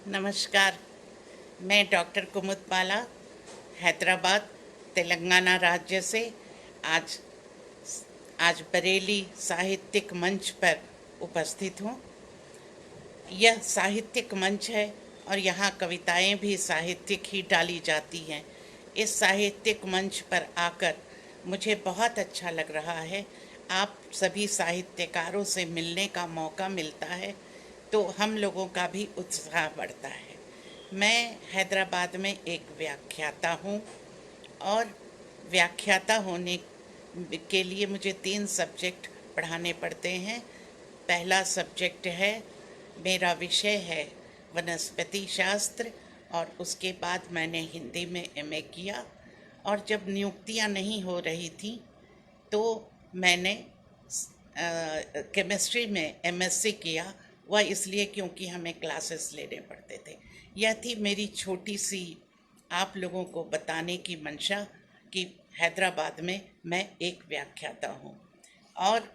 नमस्कार। मैं डॉक्टर कुमुदबाला, हैदराबाद, तेलंगाना राज्य से आज आज बरेली साहित्यिक मंच पर उपस्थित हूँ। यह साहित्यिक मंच है और यहाँ कविताएं भी साहित्यिक ही डाली जाती हैं। इस साहित्यिक मंच पर आकर मुझे बहुत अच्छा लग रहा है। आप सभी साहित्यकारों से मिलने का मौका मिलता है तो हम लोगों का भी उत्साह बढ़ता है। मैं हैदराबाद में एक व्याख्याता हूँ और व्याख्याता होने के लिए मुझे 3 सब्जेक्ट पढ़ाने पड़ते हैं। पहला सब्जेक्ट है, मेरा विषय है वनस्पति शास्त्र, और उसके बाद मैंने हिंदी में एमए किया। और जब नियुक्तियां नहीं हो रही थी तो मैंने केमिस्ट्री में एमएससी किया। वह इसलिए क्योंकि हमें क्लासेस लेने पड़ते थे। यह थी मेरी छोटी सी आप लोगों को बताने की मंशा कि हैदराबाद में मैं एक व्याख्याता हूँ। और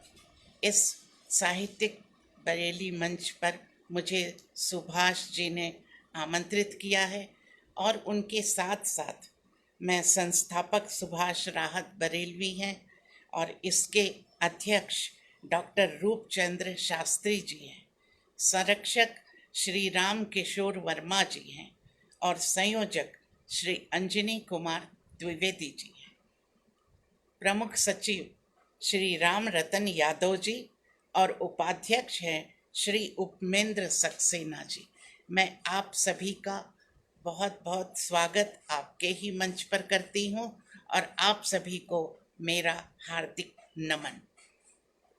इस साहित्यिक बरेली मंच पर मुझे सुभाष जी ने आमंत्रित किया है और उनके साथ साथ मैं संस्थापक सुभाष राहत बरेलवी हैं और इसके अध्यक्ष डॉक्टर रूपचंद्र शास्त्री जी हैं, संरक्षक श्री राम किशोर वर्मा जी हैं और संयोजक श्री अंजनी कुमार द्विवेदी जी हैं। प्रमुख सचिव श्री राम रतन यादव जी और उपाध्यक्ष हैं श्री उपमेंद्र सक्सेना जी। मैं आप सभी का बहुत बहुत स्वागत आपके ही मंच पर करती हूँ और आप सभी को मेरा हार्दिक नमन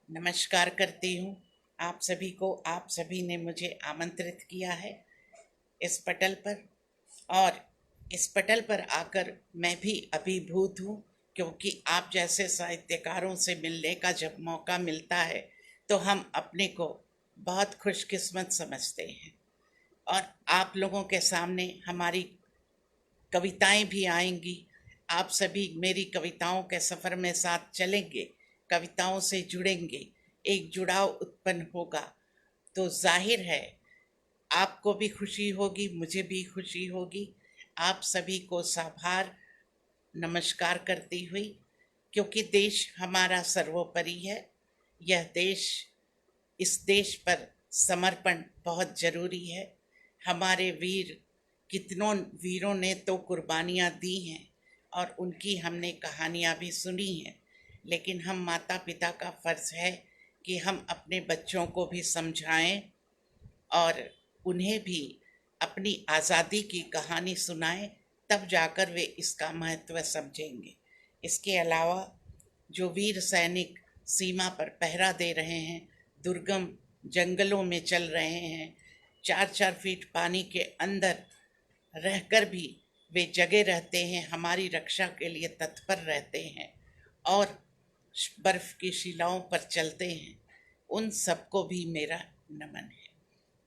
नमस्कार करती हूँ। आप सभी को, आप सभी ने मुझे आमंत्रित किया है इस पटल पर, और इस पटल पर आकर मैं भी अभिभूत हूँ, क्योंकि आप जैसे साहित्यकारों से मिलने का जब मौका मिलता है तो हम अपने को बहुत खुशकिस्मत समझते हैं। और आप लोगों के सामने हमारी कविताएं भी आएंगी। आप सभी मेरी कविताओं के सफ़र में साथ चलेंगे, कविताओं से जुड़ेंगे, एक जुड़ाव उत्पन्न होगा तो जाहिर है आपको भी खुशी होगी, मुझे भी खुशी होगी। आप सभी को साभार नमस्कार करती हुई, क्योंकि देश हमारा सर्वोपरि है। यह देश, इस देश पर समर्पण बहुत ज़रूरी है। हमारे वीर, कितनों वीरों ने तो कुर्बानियाँ दी हैं और उनकी हमने कहानियाँ भी सुनी हैं, लेकिन हम माता पिता का फ़र्ज़ है कि हम अपने बच्चों को भी समझाएं और उन्हें भी अपनी आज़ादी की कहानी सुनाएं, तब जाकर वे इसका महत्व समझेंगे। इसके अलावा जो वीर सैनिक सीमा पर पहरा दे रहे हैं, दुर्गम जंगलों में चल रहे हैं, 4-4 फीट पानी के अंदर रहकर भी वे जगे रहते हैं, हमारी रक्षा के लिए तत्पर रहते हैं और बर्फ़ की शिलाओं पर चलते हैं, उन सबको भी मेरा नमन है।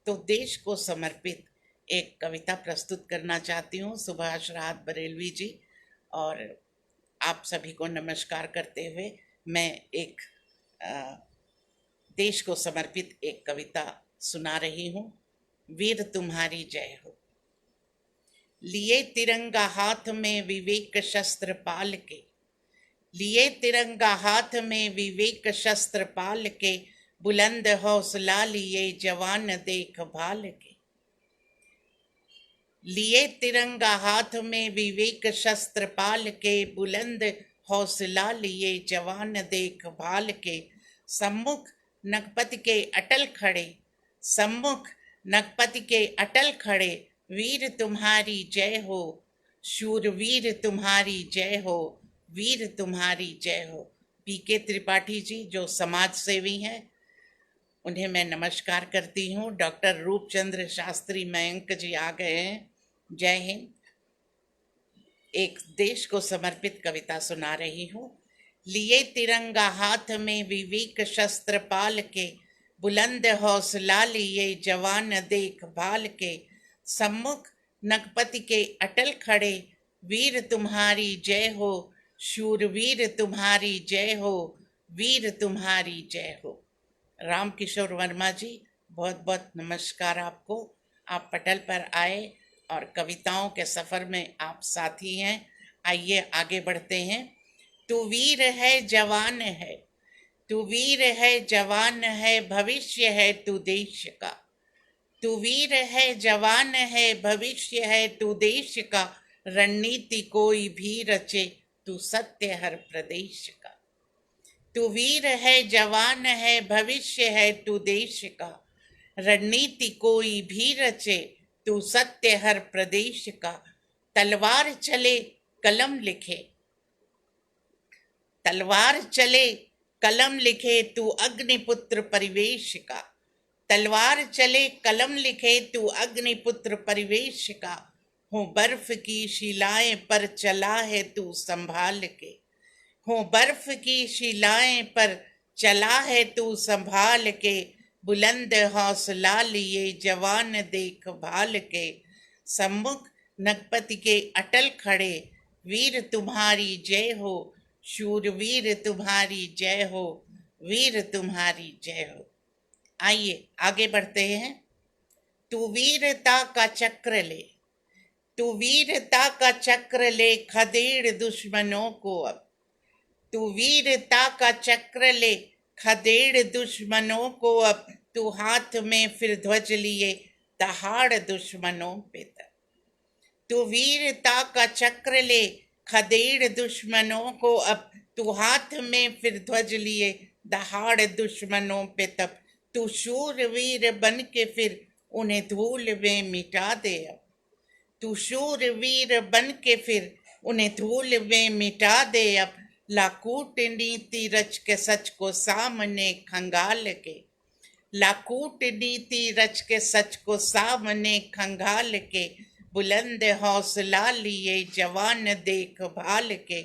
तो देश को समर्पित एक कविता प्रस्तुत करना चाहती हूँ, सुभाष राहत बरेलवी जी, और आप सभी को नमस्कार करते हुए मैं एक देश को समर्पित एक कविता सुना रही हूँ। वीर तुम्हारी जय हो। लिए तिरंगा हाथ में विवेक शस्त्र पाल के, लिए तिरंगा हाथ में विवेक शस्त्र पाल के, बुलंद हौसला लिए जवान देख भाल के। लिए तिरंगा हाथ में विवेक शस्त्र पाल के, बुलंद हौसला लिए जवान देख भाल के। सम्मुख नगपति के अटल खड़े, सम्मुख नगपति के अटल खड़े, वीर तुम्हारी जय हो, शूरवीर तुम्हारी जय हो, वीर तुम्हारी जय हो। पीके त्रिपाठी जी जो समाज सेवी हैं, उन्हें मैं नमस्कार करती हूँ। डॉक्टर रूपचंद्र शास्त्री मयंक जी आ गए हैं। जय हिंद। एक देश को समर्पित कविता सुना रही हूँ। लिए तिरंगा हाथ में विवेक शस्त्र पाल के, बुलंद हौसला लिए जवान देख भाल के। सम्मुख नगपति के अटल खड़े, वीर तुम्हारी जय हो, शूरवीर तुम्हारी जय हो, वीर तुम्हारी जय हो। राम किशोर वर्मा जी, बहुत बहुत नमस्कार आपको। आप पटल पर आए और कविताओं के सफ़र में आप साथी हैं। आइए आगे बढ़ते हैं। तू वीर है जवान है, तू वीर है जवान है, भविष्य है तू देश का। तू वीर है जवान है, भविष्य है तू देश का। रणनीति कोई भी रचे, तू सत्य हर प्रदेश का। तू वीर है जवान है, भविष्य है तू देश का। रणनीति कोई भी रचे, तू सत्य हर प्रदेश का। तलवार चले कलम लिखे, तलवार चले कलम लिखे, तू अग्निपुत्र परिवेश का। तलवार चले कलम लिखे, तू अग्निपुत्र परिवेश का। हो बर्फ की शिलाएं पर चला है तू संभाल के। हो बर्फ की शिलाएं पर चला है तू संभाल के। बुलंद हौसला लिए जवान देख भाल के। सम्मुख नगपति के अटल खड़े, वीर तुम्हारी जय हो। शूरवीर तुम्हारी जय हो, वीर तुम्हारी जय हो। आइए आगे बढ़ते हैं। तू वीरता का चक्र ले, तू वीरता का चक्र ले, खदेड़ दुश्मनों को अब। तू वीरता का चक्र ले, खदेड़ दुश्मनों को अब। तू हाथ में फिर ध्वज लिए, दहाड़ दुश्मनों पे तब। तू वीरता का चक्र ले, खदेड़ दुश्मनों को अब। तू हाथ में फिर ध्वज लिए, दहाड़ दुश्मनों पे तब। तू शूरवीर बन के फिर उन्हें धूल में मिटा दे अब। तू शूरवीर बन के फिर उन्हें धूल में मिटा दे अब। लाकूट नीति रच के सच को सामने खंगाल के। लाकूट नीति रच के सच को सामने खंगाल के। बुलंद हौसला लिए जवान देख भाल के।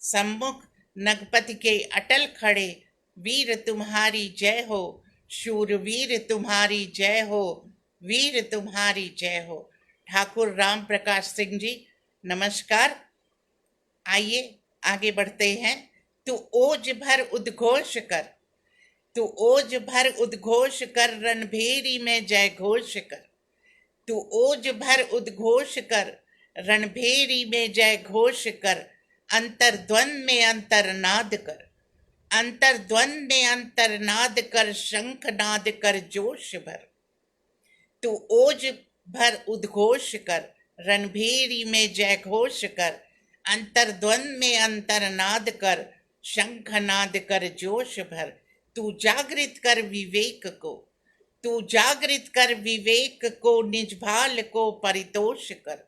सम्मुख नगपति के अटल खड़े, वीर तुम्हारी जय हो। शूरवीर तुम्हारी जय हो, वीर तुम्हारी जय हो। ठाकुर राम प्रकाश सिंह जी नमस्कार। आइए आगे बढ़ते हैं। तू ओज भर उद्घोष कर, तू ओज भर उद्घोष कर, रणभेरी में जय घोष कर। तू ओज भर उद्घोष कर, रणभेरी में जय घोष कर। अंतर्द्वंद में अंतर्नाद कर, अंतर्द्वंद में अंतर्नाद कर। शंखनाद कर जोश भर। तू ओज भर उद्घोष कर, रणभेरी में जय घोष कर। अंतर्द्वंद में अंतर्नाद कर, शंखनाद कर जोश भर। तू जागृत कर विवेक को, तू जागृत कर विवेक को। निज भाल को परितोष कर,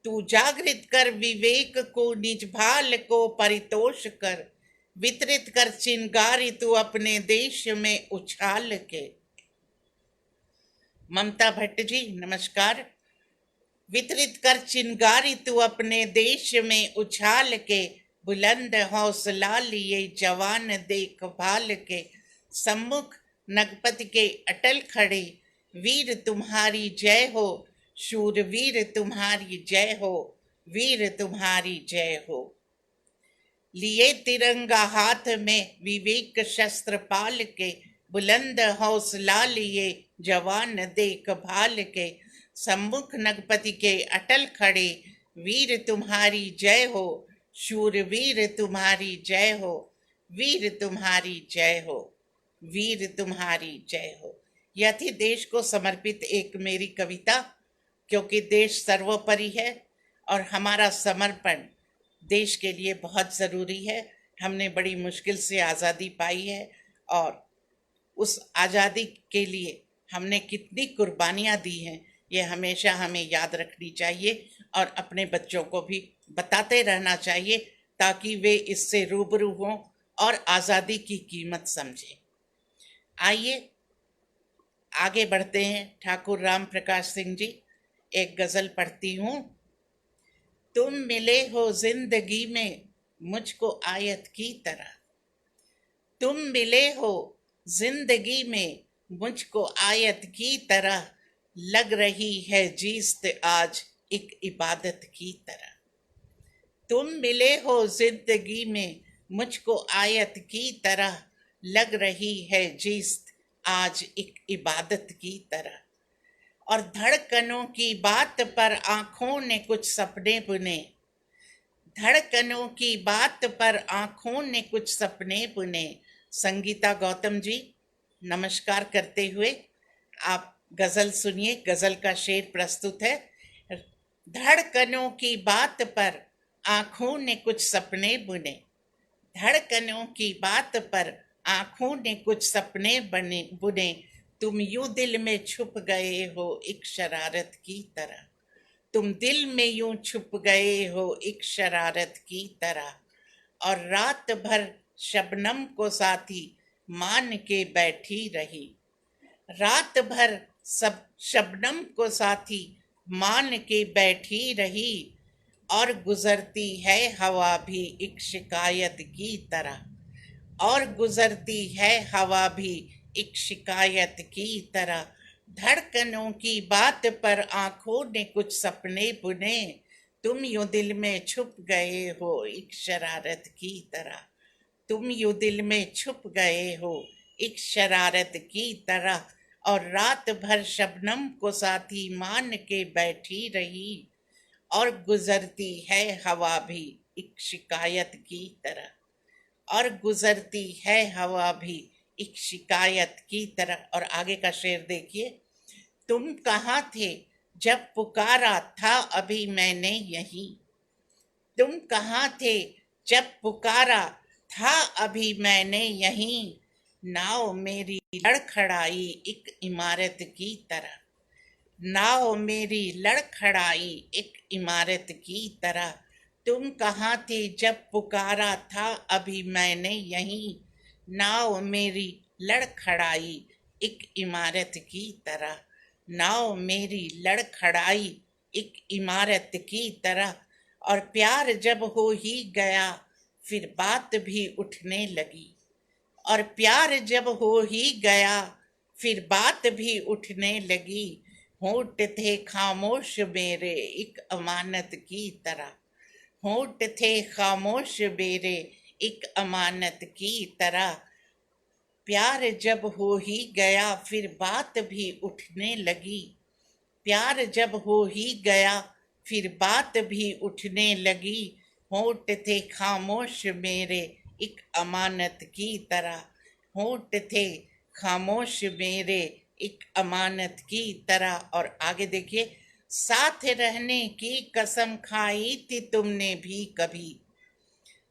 तू जागृत कर विवेक को। निज भाल को परितोष कर। वितरित कर चिंगारी तू अपने देश में उछाल के। ममता भट्ट जी नमस्कार। वितरित कर चिंगारी तू अपने देश में उछाल के। बुलंद हौसला लिए जवान देख भाल के। सम्मुख नगपति के अटल खड़े, वीर तुम्हारी जय हो। शूरवीर तुम्हारी जय हो, वीर तुम्हारी जय हो। लिए तिरंगा हाथ में विवेक शस्त्र पाल के। बुलंद हौसला लिए जवान देख भाल के। सम्मुख नगपति के अटल खड़े, वीर तुम्हारी जय हो। शूरवीर तुम्हारी जय हो, वीर तुम्हारी जय हो, वीर तुम्हारी जय हो। यह थी देश को समर्पित एक मेरी कविता, क्योंकि देश सर्वोपरि है और हमारा समर्पण देश के लिए बहुत ज़रूरी है। हमने बड़ी मुश्किल से आज़ादी पाई है और उस आज़ादी के लिए हमने कितनी कुर्बानियाँ दी हैं, ये हमेशा हमें याद रखनी चाहिए और अपने बच्चों को भी बताते रहना चाहिए, ताकि वे इससे रूबरू हों और आज़ादी की कीमत समझें। आइए आगे बढ़ते हैं। ठाकुर राम प्रकाश सिंह जी, एक गज़ल पढ़ती हूँ। तुम मिले हो जिंदगी में मुझको आयत की तरह, तुम मिले हो जिंदगी में मुझको आयत की तरह। लग रही है जीस्त आज एक इबादत की तरह। तुम मिले हो जिंदगी में मुझको आयत की तरह। लग रही है जीस्त आज एक इबादत की तरह। और धड़कनों की बात पर आंखों ने कुछ सपने बुने। धड़कनों की बात पर आंखों ने कुछ सपने बुने। संगीता गौतम जी, नमस्कार करते हुए आप गजल सुनिए। गजल का शेर प्रस्तुत है। धड़कनों की बात पर आंखों ने कुछ सपने बुने। धड़कनों की बात पर आंखों ने कुछ सपने बुने। तुम यूं दिल में छुप गए हो एक शरारत की तरह। तुम दिल में यूं छुप गए हो एक शरारत की तरह। और रात भर शबनम को साथी मान के बैठी रही। रात भर सब शबनम को साथी मान के बैठी रही। और गुजरती है हवा भी एक शिकायत की तरह। और गुजरती है हवा भी एक शिकायत की तरह। धड़कनों की बात पर आंखों ने कुछ सपने बुने। तुम यूं दिल में छुप गए हो एक शरारत की तरह। तुम यूं दिल में छुप गए हो एक शरारत की तरह। और रात भर शबनम को साथी मान के बैठी रही। और गुजरती है हवा भी एक शिकायत की तरह। और गुजरती है हवा भी एक शिकायत की तरह। और आगे का शेर देखिए। तुम कहाँ थे जब पुकारा था अभी मैंने यहीं। तुम कहाँ थे जब पुकारा था अभी मैंने यहीं। नाव मेरी लड़खड़ाई एक इमारत की तरह। नाव मेरी लड़खड़ाई एक इमारत की तरह। तुम कहाँ थे जब पुकारा था अभी मैंने यहीं। नाव मेरी लड़खड़ाई एक इमारत की तरह। नाव मेरी लड़खड़ाई एक इमारत की तरह। और प्यार जब हो ही गया फिर बात भी उठने लगी। और प्यार जब हो ही गया फिर बात भी उठने लगी। होंठ थे खामोश मेरे एक अमानत की तरह। होंठ थे खामोश मेरे एक अमानत की तरह। प्यार जब हो ही गया फिर बात भी उठने लगी। प्यार जब हो ही गया फिर बात भी उठने लगी। होंठ थे खामोश मेरे एक अमानत की तरह। होंठ थे खामोश मेरे एक अमानत की तरह। और आगे देखिए। साथ रहने की कसम खाई थी तुमने भी कभी।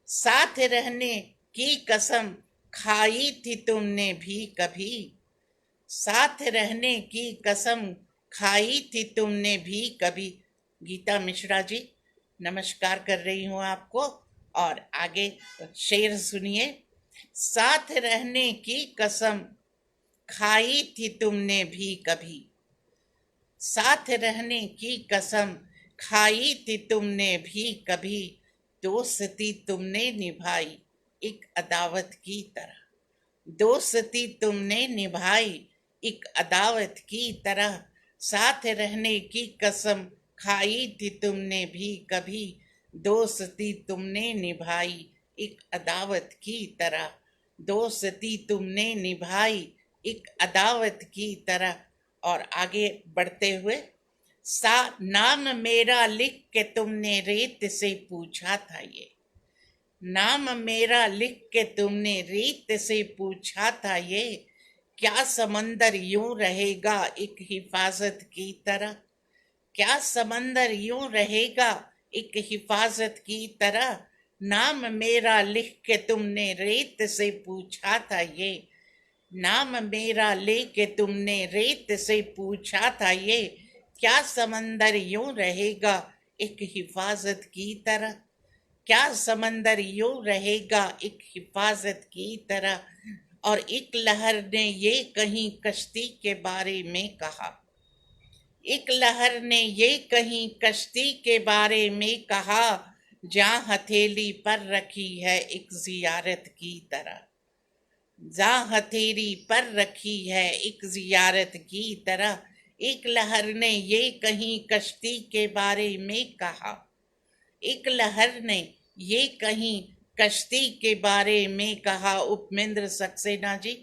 साथ रहने की कसम खाई थी तुमने भी कभी। साथ रहने की कसम खाई थी तुमने भी कभी। गीता मिश्रा जी, नमस्कार कर रही हूँ आपको। और आगे शेर सुनिए। साथ रहने की कसम खाई थी तुमने भी कभी। साथ रहने की कसम खाई थी तुमने भी कभी। दोस्ती तुमने निभाई एक अदावत की तरह। दोस्ती तुमने निभाई एक अदावत की तरह। साथ रहने की कसम खाई थी तुमने भी कभी। दोस्ती तुमने निभाई एक अदावत की तरह। दोस्ती तुमने निभाई एक अदावत की तरह। और आगे बढ़ते हुए। सा नाम मेरा लिख के तुमने रेत से पूछा था ये। नाम मेरा लिख के तुमने रेत से पूछा था ये। क्या समंदर यूं रहेगा एक हिफाजत की तरह। क्या समंदर यूं रहेगा एक हिफाजत की तरह। नाम मेरा लिख के तुमने रेत से पूछा था ये। नाम मेरा लेके तुमने रेत से पूछा था ये। क्या समंदर यूं रहेगा एक हिफाजत की तरह। क्या समंदर यूं रहेगा एक हिफाजत की तरह। और एक लहर ने ये कहीं कश्ती के बारे में कहा। एक लहर ने ये कहीं कश्ती के बारे में कहा। जहाँ हथेली पर रखी है एक जियारत की तरह। जहाँ हथेली पर रखी है एक जियारत की तरह। एक लहर ने ये कहीं कश्ती के बारे में कहा। एक लहर ने ये कहीं कश्ती के बारे में कहा। उपमेंद्र सक्सेना जी,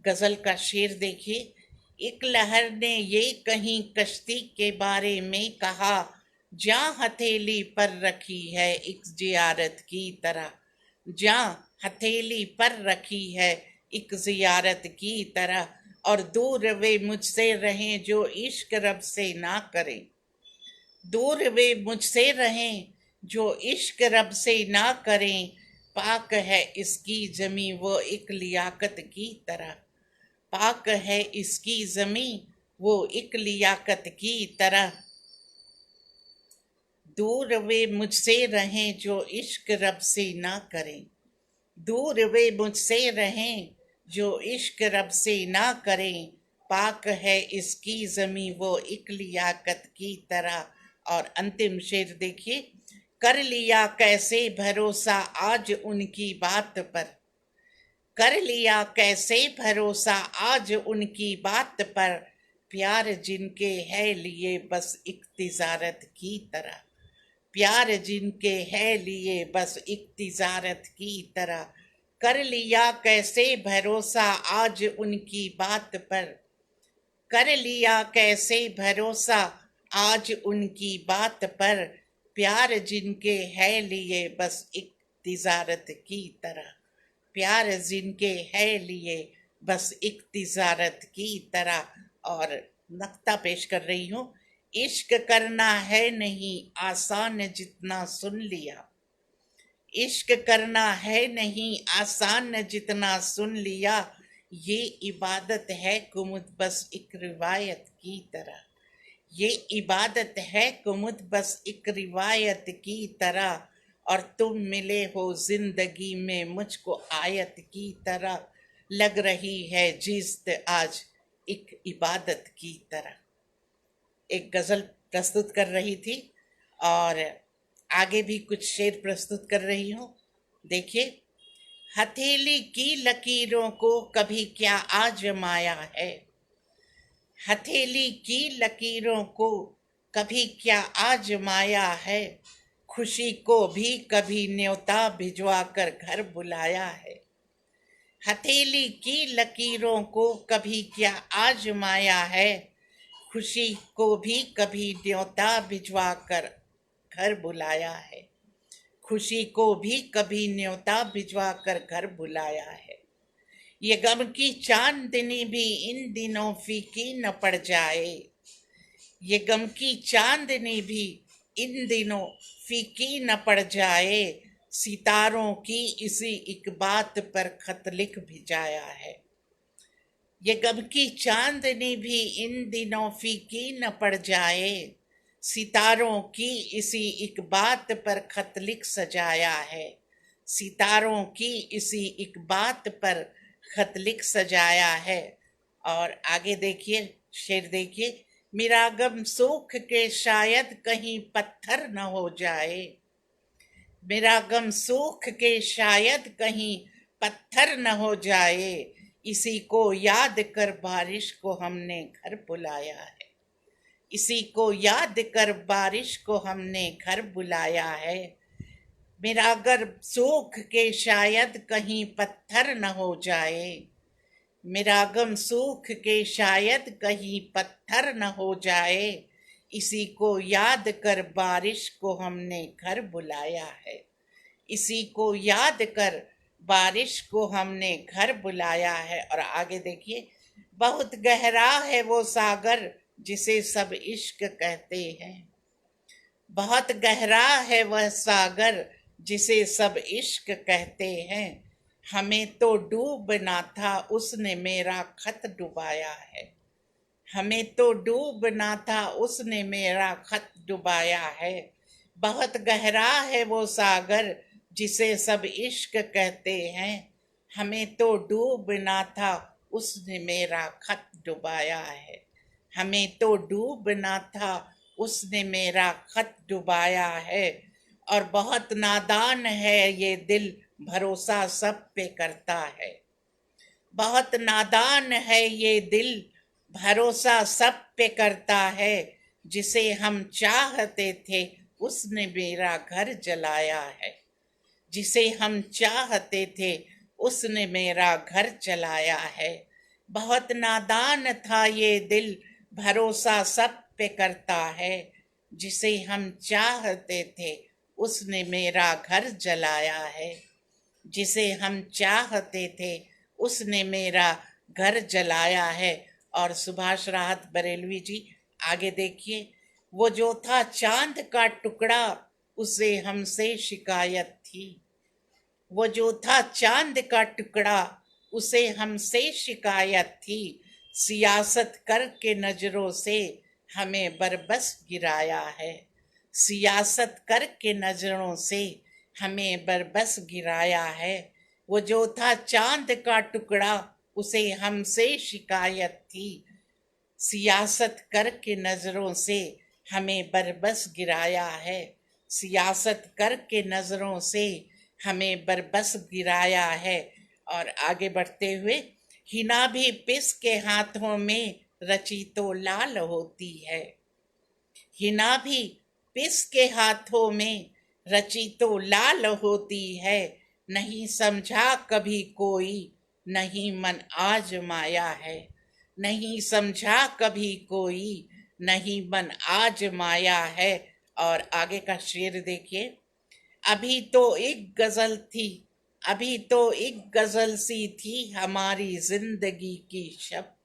गजल का शेर देखिए। एक लहर ने ये कहीं कश्ती के बारे में कहा, जहाँ हथेली पर रखी है एक जियारत की तरह, जहाँ हथेली पर रखी है एक जियारत की तरह, और दूर वे मुझसे रहें जो इश्क रब से ना करें, दूर वे मुझसे रहें जो इश्क रब से ना करें, पाक है इसकी जमी वो एक लियाकत की तरह, पाक है इसकी जमी वो एक लियाकत की तरह, दूर वे मुझसे रहें जो इश्क रब से ना करें, दूर वे मुझसे रहें जो इश्क रब से ना करें, पाक है इसकी जमी वो एक लियाकत की तरह। और अंतिम शेर देखिए, कर लिया कैसे भरोसा आज उनकी बात पर, कर लिया कैसे भरोसा आज उनकी बात पर, प्यार जिनके है लिए बस एक तिजारत की तरह, प्यार जिनके है लिए बस एक तिजारत की तरह, कर लिया कैसे भरोसा आज उनकी बात पर, कर लिया कैसे भरोसा आज उनकी बात पर, प्यार जिनके है लिए बस एक तिजारत की तरह, प्यार जिनके है लिए बस एक तिजारत की तरह। और नक्ता पेश कर रही हूँ, इश्क करना है नहीं आसान जितना सुन लिया, इश्क करना है नहीं आसान जितना सुन लिया, ये इबादत है कुमुद बस एक रिवायत की तरह, ये इबादत है कुमुद बस एक रिवायत की तरह, और तुम मिले हो जिंदगी में मुझको आयत की तरह, लग रही है जीस्त आज एक इबादत की तरह। एक गजल प्रस्तुत कर रही थी और आगे भी कुछ शेर प्रस्तुत कर रही हूँ। देखिए, हथेली की लकीरों को कभी क्या आजमाया है, हथेली की लकीरों को कभी क्या आजमाया है, खुशी को भी कभी न्योता भिजवा कर घर बुलाया है, हथेली की लकीरों को कभी क्या आजमाया है, खुशी को भी कभी न्योता भिजवा कर घर बुलाया है, खुशी को भी कभी न्योता भिजवा कर घर बुलाया है, ये गम की चांदनी भी इन दिनों फीकी न पड़ जाए, ये गम की चांदनी भी इन दिनों फीकी न पड़ जाए, सितारों की इसी एक बात पर खत लिख भिजाया है, ये गम की चांदनी भी इन दिनों फीकी न पड़ जाए, सितारों की इसी एक बात पर खत लिख सजाया है, सितारों की इसी एक बात पर खत लिख सजाया है। और आगे देखिए, शेर देखिए, मेरा गम सूख के शायद कहीं पत्थर न हो जाए, मेरा गम सूख के शायद कहीं पत्थर न हो जाए, इसी को याद कर बारिश को हमने घर बुलाया है, इसी को याद कर बारिश को हमने घर बुलाया है, मेरा घर सूख के शायद कहीं पत्थर न हो जाए, मेरा गम सूख के शायद कहीं पत्थर न हो जाए, इसी को याद कर बारिश को हमने घर बुलाया है, इसी को याद कर बारिश को हमने घर बुलाया है। और आगे देखिए, बहुत गहरा है वो सागर जिसे सब इश्क कहते हैं, बहुत गहरा है वह सागर जिसे सब इश्क कहते हैं, हमें तो डूबना था उसने मेरा खत डुबाया है, हमें तो डूबना था उसने मेरा खत डुबाया है, बहुत गहरा है वो सागर जिसे सब इश्क कहते हैं, हमें तो डूबना था उसने मेरा खत डुबाया है, हमें तो डूबना था उसने मेरा खत डुबाया है, और बहुत नादान है ये दिल भरोसा सब पे करता है, बहुत नादान है ये दिल भरोसा सब पे करता है, जिसे हम चाहते थे उसने मेरा घर जलाया है, जिसे हम चाहते थे उसने मेरा घर जलाया है, बहुत नादान था ये दिल, भरोसा सब पे करता है। जिसे हम चाहते थे उसने मेरा घर जलाया है। जिसे हम चाहते थे उसने मेरा घर जलाया है। और सुभाष राहत बरेलवी जी आगे देखिए, वो जो था चांद का टुकड़ा उसे हमसे शिकायत थी। वो जो था चांद का टुकड़ा उसे हमसे शिकायत थी। सियासत करके नजरों से हमें बरबस गिराया है। सियासत करके नजरों से हमें बरबस गिराया है। वो जो था चांद का टुकड़ा उसे हमसे शिकायत थी। सियासत करके नजरों से हमें बरबस गिराया है। सियासत करके नजरों से हमें बरबस गिराया है। और आगे बढ़ते हुए, हिना भी पिस के हाथों में रची तो लाल होती है। हिना भी पिस के हाथों में रची तो लाल होती है। नहीं समझा कभी कोई, नहीं मन आजमाया है। नहीं समझा कभी कोई, नहीं मन आजमाया है। और आगे का शेर देखिए, अभी तो एक गजल थी, अभी तो एक गजल सी थी हमारी जिंदगी की शब।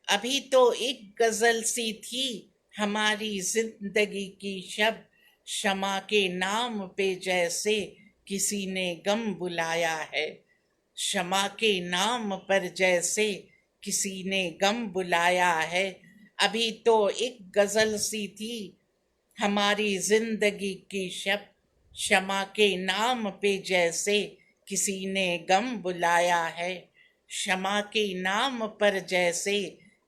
अभी तो एक गजल सी थी हमारी जिंदगी की शब। शमा के नाम पे जैसे किसी ने गम बुलाया है। शमा के नाम पर जैसे किसी ने गम बुलाया है। अभी तो एक गजल सी थी हमारी जिंदगी की शब। क्षमा के नाम पे जैसे किसी ने गम बुलाया है। क्षमा के नाम पर जैसे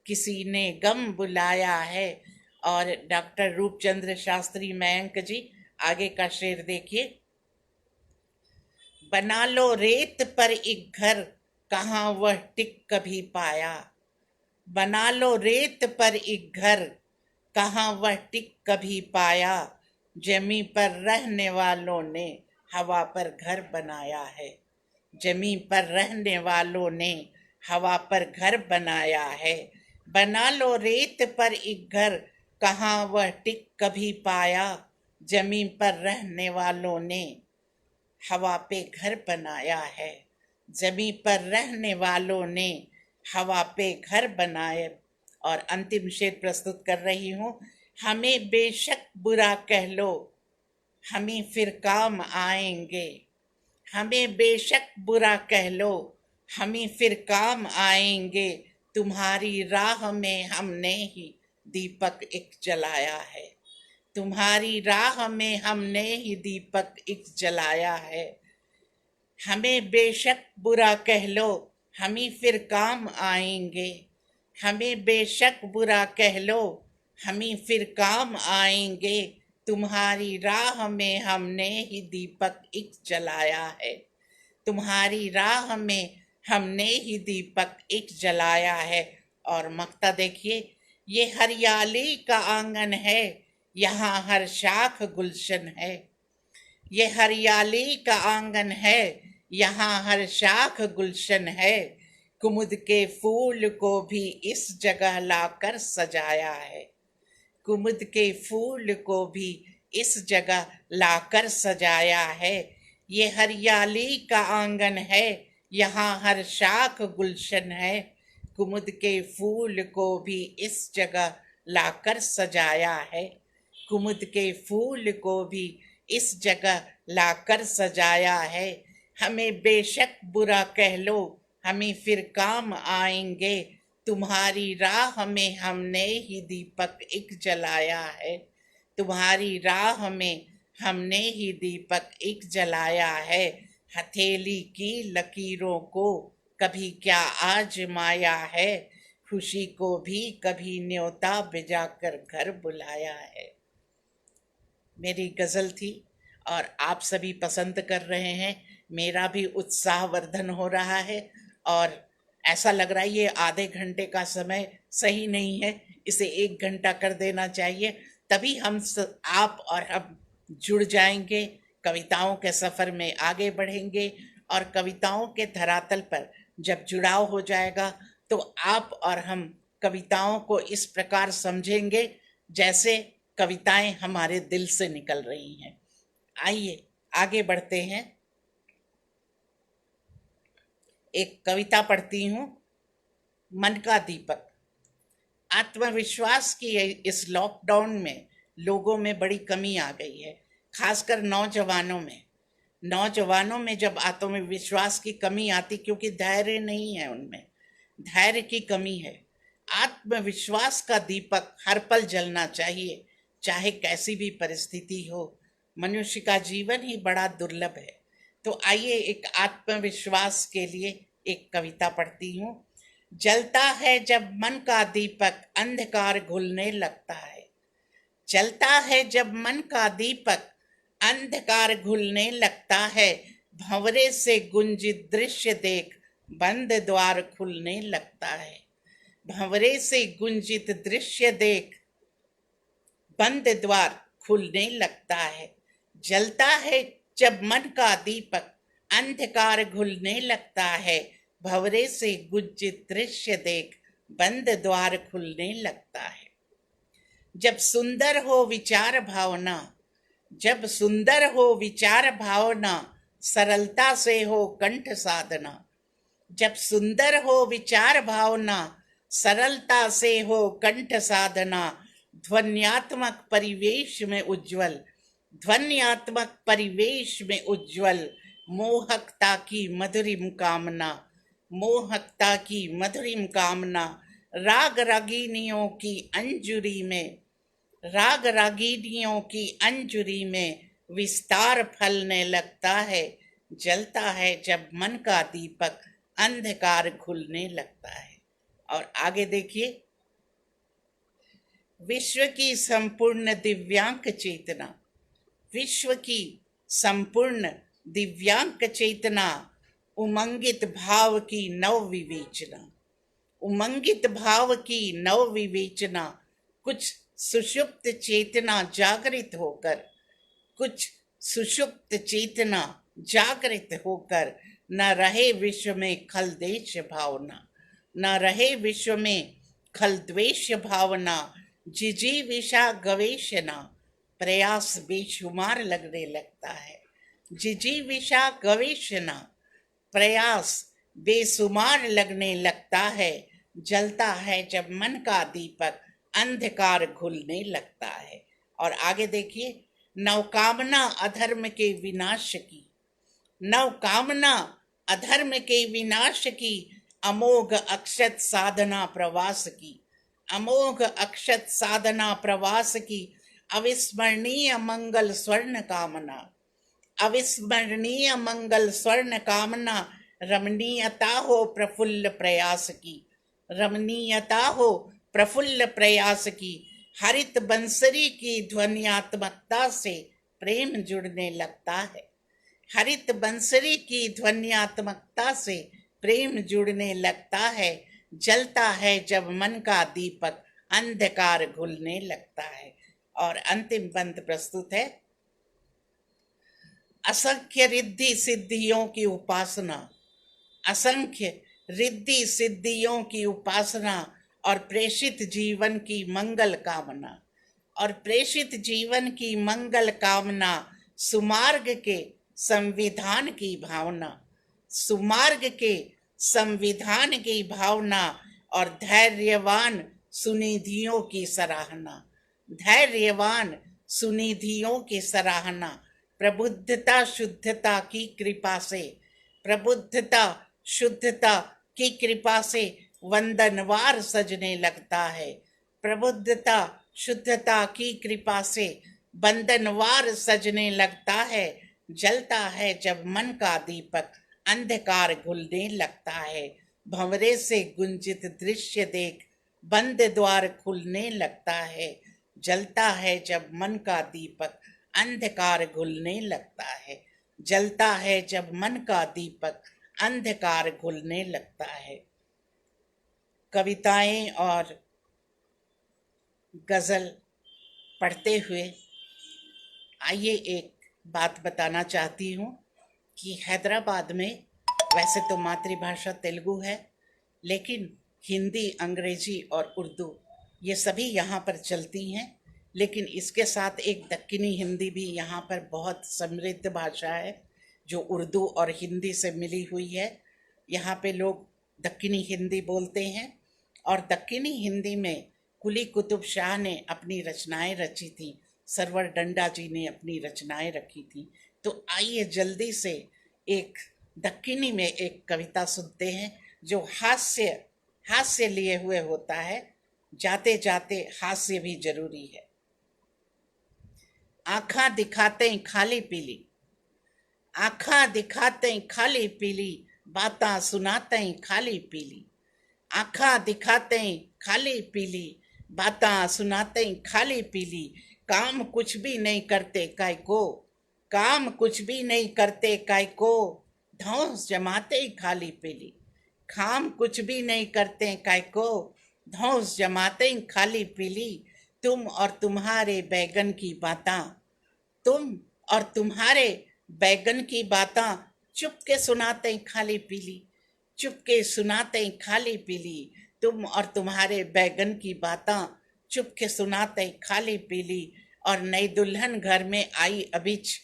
किसी ने गम बुलाया है। और डॉक्टर रूपचंद्र शास्त्री मयंक जी आगे का शेर देखिए, बना लो रेत पर एक घर, कहाँ वह टिक कभी पाया। बना लो रेत पर एक घर, कहाँ वह टिक कभी पाया। जमी पर रहने वालों ने हवा पर घर बनाया है। जमी पर रहने वालों ने हवा पर घर बनाया है। बना लो रेत पर एक घर, कहाँ वह टिक कभी पाया। जमीन पर रहने वालों ने हवा पे घर बनाया है। जमीन पर रहने वालों ने हवा पे घर बनाए। और अंतिम शेर प्रस्तुत कर रही हूँ, हमें बेशक बुरा कह लो, हमें फिर काम आएंगे। हमें बेशक बुरा कह लो, हमें फिर काम आएंगे। तुम्हारी राह में हमने ही दीपक एक जलाया है। तुम्हारी राह में हमने ही दीपक एक जलाया है। हमें बेशक बुरा कह लो, हमें फिर काम आएंगे। हमें बेशक बुरा कह लो, हमें फिर काम आएंगे। तुम्हारी राह में हमने ही दीपक एक जलाया है। तुम्हारी राह में हमने ही दीपक एक जलाया है। और मक्ता देखिए, ये हरियाली का आंगन है, यहाँ हर शाख गुलशन है। ये हरियाली का आंगन है, यहाँ हर शाख गुलशन है। कुमुद के फूल को भी इस जगह लाकर सजाया है। कुमुद के फूल को भी इस जगह लाकर सजाया है। ये हरियाली का आंगन है, यहाँ हर शाख गुलशन है। कुमुद के फूल को भी इस जगह लाकर सजाया है। कुमुद के फूल को भी इस जगह लाकर सजाया है। हमें बेशक बुरा कह लो, हमें फिर काम आएंगे। तुम्हारी राह में हमने ही दीपक एक जलाया है। तुम्हारी राह में हमने ही दीपक एक जलाया है। हथेली की लकीरों को कभी क्या आजमाया है। खुशी को भी कभी न्योता भिजाकर घर बुलाया है। मेरी गज़ल थी और आप सभी पसंद कर रहे हैं। मेरा भी उत्साहवर्धन हो रहा है और ऐसा लग रहा है ये आधे घंटे का समय सही नहीं है, इसे 1 घंटा कर देना चाहिए। तभी आप और हम जुड़ जाएंगे, कविताओं के सफ़र में आगे बढ़ेंगे और कविताओं के धरातल पर जब जुड़ाव हो जाएगा तो आप और हम कविताओं को इस प्रकार समझेंगे जैसे कविताएं हमारे दिल से निकल रही हैं। आइए आगे बढ़ते हैं। एक कविता पढ़ती हूँ, मन का दीपक। आत्मविश्वास की इस लॉकडाउन में लोगों में बड़ी कमी आ गई है, खासकर नौजवानों में। नौजवानों में जब आत्मविश्वास की कमी आती, क्योंकि धैर्य नहीं है उनमें, धैर्य की कमी है। आत्मविश्वास का दीपक हर पल जलना चाहिए, चाहे कैसी भी परिस्थिति हो। मनुष्य का जीवन ही बड़ा दुर्लभ है। तो आइए एक आत्मविश्वास के लिए एक कविता पढ़ती हूँ। जलता है जब मन का दीपक, अंधकार घुलने लगता है। जलता है जब मन का दीपक, अंधकार घुलने लगता है। भंवरे से गुंजित दृश्य देख, बंद द्वार खुलने लगता है। भंवरे से गुंजित दृश्य देख, बंद द्वार खुलने लगता है। जलता है जब मन का दीपक, अंधकार घुलने लगता है। भंवरे से गुंजित दृश्य देख, बंद द्वार खुलने लगता है। जब सुंदर हो विचार भावना, जब सुंदर हो विचार भावना, सरलता से हो कंठ साधना। जब सुंदर हो विचार भावना, सरलता से हो कंठ साधना। ध्वन्यात्मक परिवेश में उज्जवल, ध्वन्यात्मक परिवेश में उज्जवल। मोहकता की मधुरिम कामना, मोहकता की मधुरिम कामना। राग रागिनियों की अंजुरी में, राग रागिनियों की अंजुरी में विस्तार फलने लगता है। जलता है जब मन का दीपक, अंधकार खुलने लगता है। और आगे देखिए। विश्व की संपूर्ण दिव्यांक चेतना, विश्व की संपूर्ण दिव्यांक चेतना। उमंगित भाव की नव विवेचना, उमंगित भाव की नव विवेचना। कुछ सुषुप्त चेतना जागृत होकर, कुछ सुषुप्त चेतना जागृत होकर। न रहे विश्व में खल देश भावना, न रहे विश्व में खल द्वेष भावना। जिजीविषा गवेषणा, प्रयास बेशुमार लगने लगता है। जिजीविषा गवेषणा, प्रयास बेशुमार लगने लगता है। जलता है जब मन का दीपक, अंधकार घुलने लगता है। और आगे देखिए। नवकामना अधर्म के विनाश की, नवकामना अधर्म के विनाश की। अमोघ अक्षत साधना प्रवास की, अमोघ अक्षत साधना प्रवास की। अविस्मरणीय मंगल स्वर्ण कामना, अविस्मरणीय मंगल स्वर्ण कामना। रमणीयता हो प्रफुल्ल प्रयास की, रमणीयता हो प्रफुल्ल प्रयास की। हरित बंसरी की ध्वन्यात्मकता से प्रेम जुड़ने लगता है। हरित बंसरी की ध्वन्यात्मकता से प्रेम जुड़ने लगता है। जलता है जब मन का दीपक, अंधकार घुलने लगता है। और अंतिम बंद प्रस्तुत है। असंख्य रिद्धि सिद्धियों की उपासना, असंख्य रिद्धि सिद्धियों की उपासना। और प्रेषित जीवन की मंगल कामना, और प्रेषित जीवन की मंगल कामना। सुमार्ग के संविधान की भावना, सुमार्ग के संविधान की भावना। और धैर्यवान सुनिधियों की सराहना, धैर्यवान सुनिधियों की सराहना। प्रबुद्धता शुद्धता की कृपा से, प्रबुद्धता शुद्धता की कृपा से वंदनवार सजने लगता है। प्रबुद्धता शुद्धता की कृपा से बंधनवार सजने लगता है। जलता है जब मन का दीपक, अंधकार घुलने लगता है। भंवरे से गुंजित दृश्य देख, बंद द्वार खुलने लगता है। जलता है जब मन का दीपक, अंधकार घुलने लगता है। जलता है जब मन का दीपक, अंधकार घुलने लगता है। कविताएं और गजल पढ़ते हुए आइए एक बात बताना चाहती हूँ कि हैदराबाद में वैसे तो मातृभाषा तेलुगु है, लेकिन हिंदी, अंग्रेजी और उर्दू ये सभी यहाँ पर चलती हैं, लेकिन इसके साथ एक दक्कनी हिंदी भी यहाँ पर बहुत समृद्ध भाषा है जो उर्दू और हिंदी से मिली हुई है। यहाँ पे लोग दक्कनी हिंदी बोलते हैं और दक्कनी हिंदी में कुली कुतुब शाह ने अपनी रचनाएं रची थी, सरवर डंडा जी ने अपनी रचनाएं रखी थी। तो आइए जल्दी से एक दक्कनी में एक कविता सुनते हैं जो हास्य लिए हुए होता है। जाते जाते हास्य भी जरूरी है। आँखा दिखाते खाली पीली, आँखा दिखाते खाली पीली, बातां सुनाते खाली पीली। आँखा दिखाते खाली पीली, बातां सुनाते खाली पीली। काम कुछ भी नहीं करते काय को, काम कुछ भी नहीं करते काय को, धौंस जमाते खाली पीली। काम कुछ भी नहीं करते काय को, धौंस जमाते खाली पीली। तुम और तुम्हारे बैगन की बातां, तुम और तुम्हारे बैगन की बातां, चुपके सुनाते खाली पीली, चुपके सुनाते खाली पीली। तुम और तुम्हारे बैगन की बातां, चुपके सुनाते खाली पीली। और नई दुल्हन घर में आई अबीच,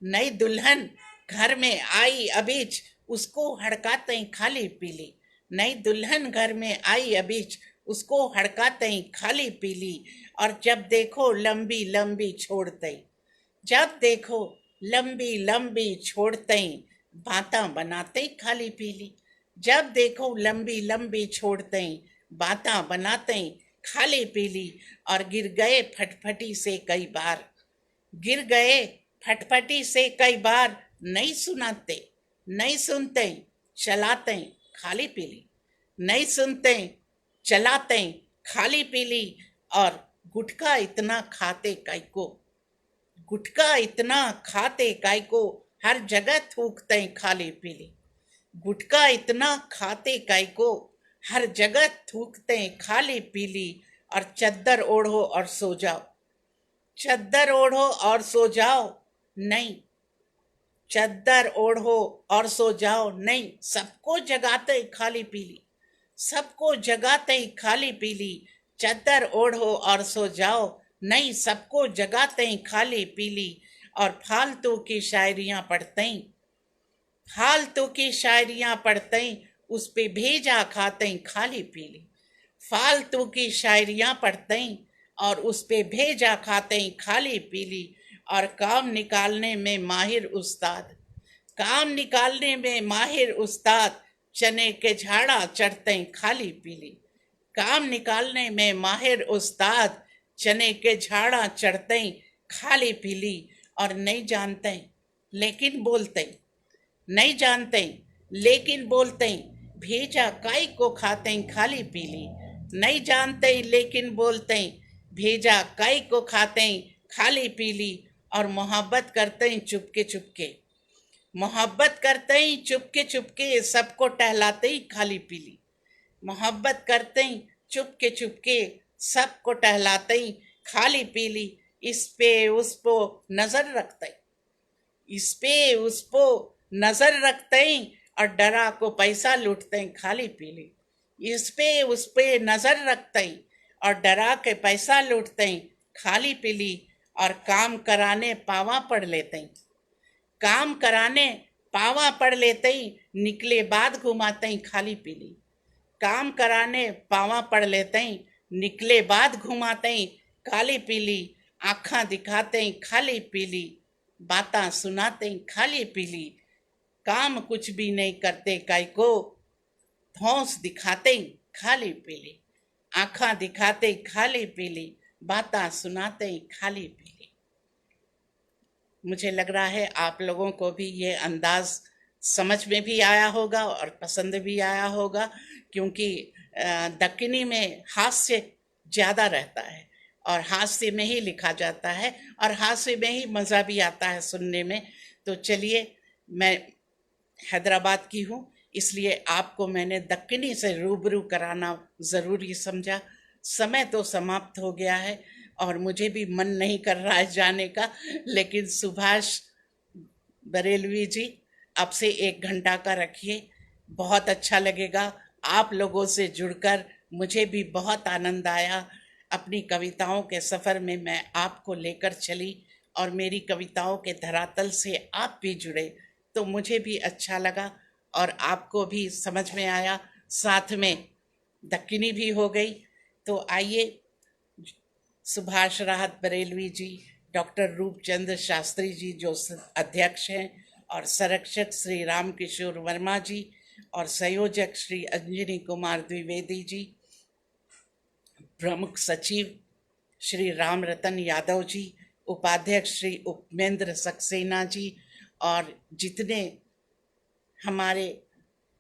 नई दुल्हन घर में आई अबीच, उसको हड़काते खाली पीली। नई दुल्हन घर में आई अबीच, उसको हड़काते खाली पीली। और जब देखो लंबी लंबी छोड़ते, जब देखो लंबी लंबी छोड़ते, बातां बनाते खाली पीली। जब देखो लंबी लंबी छोड़ते, बातां बनाते खाली पीली। और गिर गए फटफटी से कई बार, गिर गए फटफटी से कई बार, नहीं सुनाते नहीं सुनते चलाते खाली पीली, नहीं सुनते चलाते खाली पीली। और गुटखा इतना खाते काय को, गुटखा इतना खाते काय को, हर जगह थूकते खाली पीली। गुटखा इतना खाते काय को, हर जगह थूकते खाली पीली। और चद्दर ओढ़ो और सो जाओ, चद्दर ओढ़ो और सो जाओ, नहीं चद्दर ओढ़ो और सो जाओ, नहीं सबको जगाते खाली पीली, सबको जगाते खाली पीली। चद्दर ओढ़ो और सो जाओ, नहीं सबको जगाते खाली पीली। और फालतू की शायरियां पढ़ते, फालतू की शायरियां पढ़ते, उस पे भेजा खाते खाली पीली। फालतू की शायरियां पढ़ते और उस पे भेजा खाते खाली पीली। और काम निकालने में माहिर उस्ताद, काम निकालने में माहिर उस्ताद, चने के झाड़ा चढ़ते खाली पीली। काम निकालने में माहिर उस्ताद, चने के झाड़ा चढ़ते खाली पीली। और नहीं जानते लेकिन बोलते, नहीं जानते लेकिन बोलते, भेजा काई को खाते खाली पीली। नहीं जानते लेकिन बोलते, भेजा काई को खाते खाली पीली। और मोहब्बत करते चुपके चुपके, मोहब्बत करते चुपके चुपके, सबको टहलाते ही खाली पीली। मोहब्बत करते चुपके चुपके, सबको टहलाते ही खाली पीली। इस पे उस पो नजर रखते, इस पे उस पो नजर रखते और डरा को पैसा लूटते खाली पीली। इस पे उस पे नजर रखते और डरा के पैसा लूटते खाली पीली। और काम कराने पावा पढ़ लेते, काम कराने पावा पढ़ लेते, निकले बाद घुमाते खाली पीली। काम कराने पावा पढ़ लेते, निकले बाद घुमाते खाली पीली। आँखा दिखाते खाली पीली, बातां सुनाते खाली पीली। काम कुछ भी नहीं करते काय को, धौंस दिखाते खाली पीली। आँखा दिखाते खाली पीली, बातां सुनाते खाली पीली। मुझे लग रहा है आप लोगों को भी ये अंदाज समझ में भी आया होगा और पसंद भी आया होगा, क्योंकि दक्कनी में हास्य ज़्यादा रहता है और हास्य में ही लिखा जाता है और हास्य में ही मज़ा भी आता है सुनने में। तो चलिए, मैं हैदराबाद की हूँ, इसलिए आपको मैंने दक्कनी से रूबरू कराना ज़रूरी समझा। समय तो समाप्त हो गया है और मुझे भी मन नहीं कर रहा है जाने का, लेकिन सुभाष बरेलवी जी, अब से 1 घंटा का रखिए, बहुत अच्छा लगेगा आप लोगों से जुड़कर मुझे भी बहुत आनंद आया। अपनी कविताओं के सफ़र में मैं आपको लेकर चली और मेरी कविताओं के धरातल से आप भी जुड़े तो मुझे भी अच्छा लगा और आपको भी समझ में आया, साथ में दक्कनी भी हो गई। तो आइए, सुभाष राहत बरेलवी जी, डॉक्टर रूपचंद्र शास्त्री जी जो अध्यक्ष हैं, और संरक्षक श्री राम किशोर वर्मा जी, और संयोजक श्री अंजनी कुमार द्विवेदी जी, प्रमुख सचिव श्री राम रतन यादव जी, उपाध्यक्ष श्री उपमेंद्र सक्सेना जी, और जितने हमारे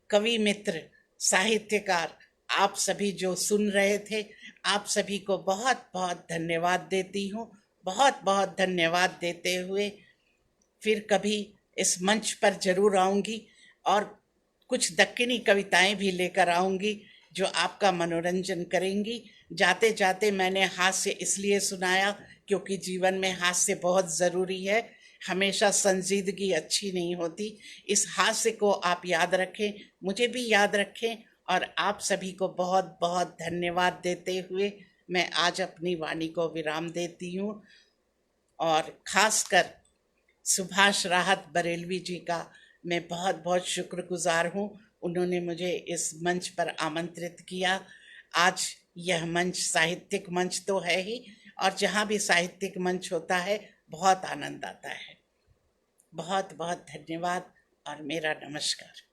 कवि मित्र साहित्यकार आप सभी जो सुन रहे थे, आप सभी को बहुत बहुत धन्यवाद देती हूँ। बहुत बहुत धन्यवाद देते हुए फिर कभी इस मंच पर जरूर आऊँगी और कुछ दक्कनी कविताएं भी लेकर आऊँगी जो आपका मनोरंजन करेंगी। जाते जाते मैंने हास्य इसलिए सुनाया क्योंकि जीवन में हास्य बहुत ज़रूरी है, हमेशा संजीदगी अच्छी नहीं होती। इस हास्य को आप याद रखें, मुझे भी याद रखें, और आप सभी को बहुत बहुत धन्यवाद देते हुए मैं आज अपनी वाणी को विराम देती हूँ। और खासकर सुभाष राहत बरेलवी जी का मैं बहुत बहुत शुक्रगुजार हूँ, उन्होंने मुझे इस मंच पर आमंत्रित किया। आज यह मंच साहित्यिक मंच तो है ही, और जहाँ भी साहित्यिक मंच होता है बहुत आनंद आता है। बहुत बहुत धन्यवाद और मेरा नमस्कार।